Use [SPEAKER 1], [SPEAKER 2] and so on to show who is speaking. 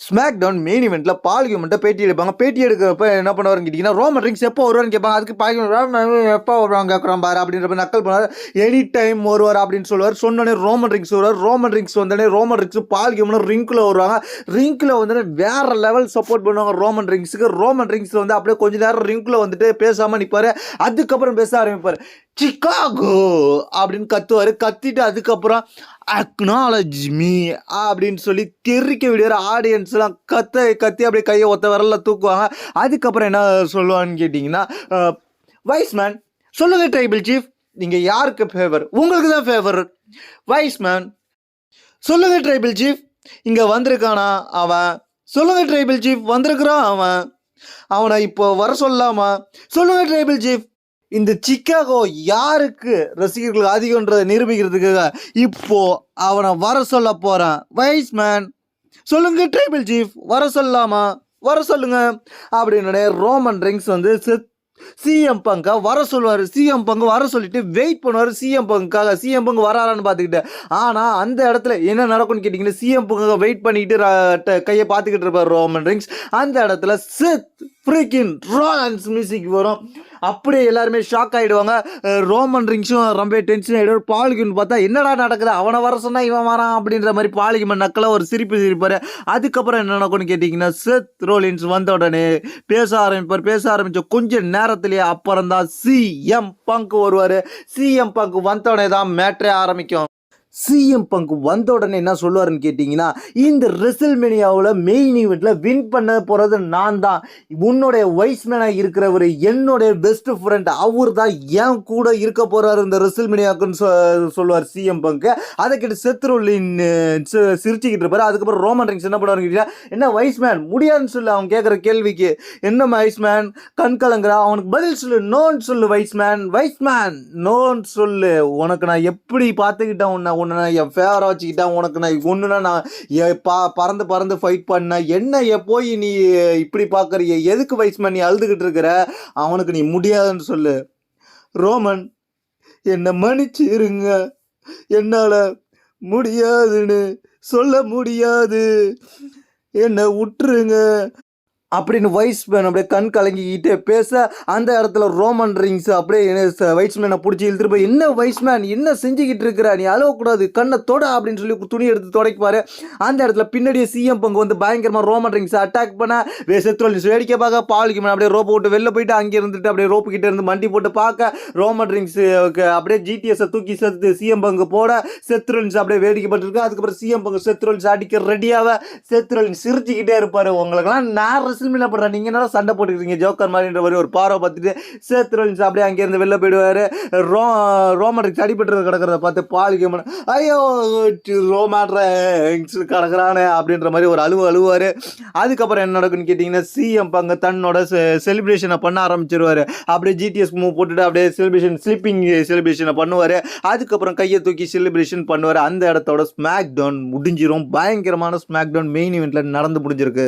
[SPEAKER 1] Smack down main இவெண்ட்டில் பால் ஹியூமன்ட்ட பேட்டி எடுப்பாங்க. பேட்டி எடுக்கிறப்ப என்ன பண்ணுவாருன்னு கேட்டிங்கன்னா, ரோமன் ரிங்ஸ் எப்போ வருவார்னு கேட்பாங்க. அதுக்கு பால் ஹியூமன் எப்போ வருவாங்க கேட்குறான் பாரு அப்படின்ற மாதிரி நக்கல் பண்ணுவார். எனி டைம் வருவார் அப்படின்னு சொல்லுவார். சொன்னோடனே ரோமன் ரிங்ஸ் வருவார். ரோமன் ரிங்ஸ் வந்தோடனே ரோமன் ரிங்ஸ் பால் ஹியூமன் ரிங்க்குள்ளே வருவாங்க. ரிங்க்கில் வந்துட்டு வேற லெவல் சப்போர்ட் பண்ணுவாங்க ரோமன் ரிங்ஸுக்கு. ரோமன் ரிங்ஸ் வந்து அப்படியே கொஞ்ச நேரம் ரிங்க்குள்ளே வந்துட்டு பேசாமல் நிற்பார். அதுக்கப்புறம் பேச ஆரம்பிப்பார். சிகாகோ அப்படின்னு கத்துவார். கத்திட்டு அதுக்கப்புறம் அக்னாலஜ் மீ அப்படின்னு சொல்லி தெறிக்க விடுவார். ஆடியன்ஸ்லாம் கத்தி அப்படியே கையை ஒத்த விரல்ல தூக்குவாங்க. அதுக்கப்புறம் என்ன சொல்லுவான்னு கேட்டிங்கன்னா, வைஸ்மேன் சொல்லுங்க ட்ரைபிள் சீஃப், நீங்கள் யாருக்கு ஃபேவர்? உங்களுக்கு தான் ஃபேவர். வைஸ்மேன் சொல்லுங்க ட்ரைபிள் சீஃப், இங்கே வந்திருக்கானா அவன்? சொல்லுங்க ட்ரைபிள் சீஃப், வந்திருக்கிறான் அவன். அவனை இப்போ வர சொல்லாமா? சொல்லுங்க ட்ரைபிள் சீஃப். இந்த சிக்காகோ யாருக்கு ரசிகர்கள் அதிகன்றதை நிரூபிக்கிறதுக்காக இப்போ அவனை வர சொல்ல போறான். வைஸ்மேன் சொல்லுங்க ட்ரைபிள் சீஃப், வர சொல்லாமா? வர சொல்லுங்க அப்படின்னு ரோமன் ரிங்ஸ் வந்து சிஎம் பங்கை வர சொல்லுவார். சிஎம் பங்கு வர சொல்லிட்டு வெயிட் பண்ணுவார் சிஎம் பங்குக்காக. சிஎம் பங்கு வராரான்னு பார்த்துக்கிட்டு. ஆனால் அந்த இடத்துல என்ன நடக்கும்னு கேட்டிங்கன்னா, சிஎம் பங்குக்காக வெயிட் பண்ணிக்கிட்டு கையை பார்த்துக்கிட்டு இருப்பார் ரோமன் ரிங்ஸ். அந்த இடத்துல ஃப்ரீக்கின் ராலன்ஸ் மியூசிக் வரும். அப்படியே எல்லாருமே ஷாக் ஆகிடுவாங்க. ரோமன் ரிங்ஸும் ரொம்ப டென்ஷன் ஆகிடுவார். பால்கியூன் பார்த்தா என்னடா நடக்குது, அவனை வர சொன்னால் இவன் வரான் அப்படின்ற மாதிரி பால்கியூன் நக்கலாக ஒரு சிரிப்பார். அதுக்கப்புறம் என்ன நடக்கும்னு கேட்டிங்கன்னா, செத் ரோலின்ஸ் வந்த உடனே பேச ஆரம்பித்த கொஞ்சம் நேரத்திலேயே அப்புறம் தான் சிஎம் பங்க் வருவார். சிஎம் பங்க் வந்த உடனே தான் மேட்ரே ஆரம்பிக்கும். சிஎம் பங்க் வந்த உடனே என்ன சொல்லுவாருன்னு கேட்டிங்கன்னா, இந்த ரெசில்மேனியாவில் மெயின் ஈவெண்ட்டில் வின் பண்ண போகிறது நான் தான். உன்னுடைய வைஸ்மேனாக இருக்கிறவர் என்னுடைய பெஸ்ட் ஃப்ரெண்ட், அவர் தான் ஏன் கூட இருக்க போகிறாரு இந்த ரெசில்மேனியாவுக்குன்னு சொல்லுவார் சிஎம் பங்க். அதை கேட்டு செத்ரோலின் சிரிச்சுக்கிட்டு இருப்பார். அதுக்கப்புறம் ரோமன் ரிங்ஸ் என்ன பண்ணுவாருன்னு கேட்டிங்கன்னா, என்ன வைஸ்மேன் முடியாதுன்னு சொல்லு அவன் கேட்குற கேள்விக்கு. என்ன வைஸ்மேன் கண் கலங்குறா, அவனுக்கு பதில் சொல்லு, நோன்னு சொல்லு வைஸ்மேன். வைஸ்மேன் நோன்னு சொல்லு, உனக்கு நான் எப்படி பார்த்துக்கிட்டேன் உன்னை நான் என் ஃபேவராக வச்சுக்கிட்டேன். உனக்கு நான் ஒன்றுனா நான் பறந்து ஃபைட் பண்ணேன். என்ன போய் நீ இப்படி பார்க்குறிய, எதுக்கு வைஸ்மேன் நீ அழுதுகிட்டு இருக்கிற? அவனுக்கு நீ முடியாதுன்னு சொல்லு. ரோமன் என்னை மன்னிச்சிருங்க, என்னால் முடியாதுன்னு சொல்ல முடியாது, என்னை விட்டுருங்க அப்படின்னு வைஸ்மேன் அப்படியே கண் கலங்கிக்கிட்டே பேச, அந்த இடத்துல ரோமன் ரிங்ஸ் அப்படியே வைஸ்மேனை பிடிச்சி இழுத்துட்டு போய், என்ன வைஸ்மேன் என்ன செஞ்சுக்கிட்டு இருக்கிற, நீ அழகக்கூடாது, கண்ணை தொட அப்படின்னு சொல்லி துணி எடுத்து தொடக்கிப்பாரு. அந்த இடத்துல பின்னாடியே சிஎம் பங்கு வந்து பயங்கரமாக ரோமன் ரிங்ஸை அட்டாக் பண்ண, செத்ரோலின்ஸ் வேடிக்கை பார்க்க, பால்கியூமன் அப்படியே ரோப்பு விட்டு வெளில போயிட்டு அங்கே இருந்துட்டு அப்படியே ரோப்பு கிட்டே இருந்து மண்டி போட்டு பார்க்க, ரோமன் ரிங்ஸ் அப்படியே ஜிடிஎஸை தூக்கி சிஎம் பங்கு போட, செத்ரோலின்ஸ் அப்படியே வேடிக்கை பட்டுருக்கு. அதுக்கப்புறம் சிஎம் பங்கு செத்ரோலின்ஸ் அடிக்க ரெடியாக செத்ரோலின்ஸ் சிரிச்சுக்கிட்டே இருப்பார். உங்களுக்கெல்லாம் நான் பண்ற நீங்க என்ன சண்டை போட்டுக்கிறீங்க ஜோக்கர் மாதிரின்ற மாதிரி ஒரு பார்வை பார்த்துட்டு செத் ரோலின்ஸ் அப்படியே அங்கேருந்து வெளில போயிடுவாரு. ரோமன் ரிங்ஸ் அடிபட்டு கிடக்கிறத பார்த்து பால்கியூமன் ஐயோ ரோமன் ரிங்ஸ் கிடக்குறானே அப்படின்ற மாதிரி ஒரு அழுவாரு. அதுக்கப்புறம் என்ன நடக்குன்னு கேட்டிங்கன்னா, சிஎம் பங்கு தன்னோட செலிப்ரேஷனை பண்ண ஆரம்பிச்சிருவாரு. அப்படியே ஜிடிஎஸ் மூவ் போட்டுட்டு அப்படியே ஸ்லிப்பிங் செலிப்ரேஷனை பண்ணுவார். அதுக்கப்புறம் கையை தூக்கி செலிப்ரேஷன் பண்ணுவார். அந்த இடத்தோட ஸ்மாக் டவுன் முடிஞ்சிடும். பயங்கரமான ஸ்மாக் டவுன் மெயின் ஈவெண்ட்டில் நடந்து முடிஞ்சிருக்கு.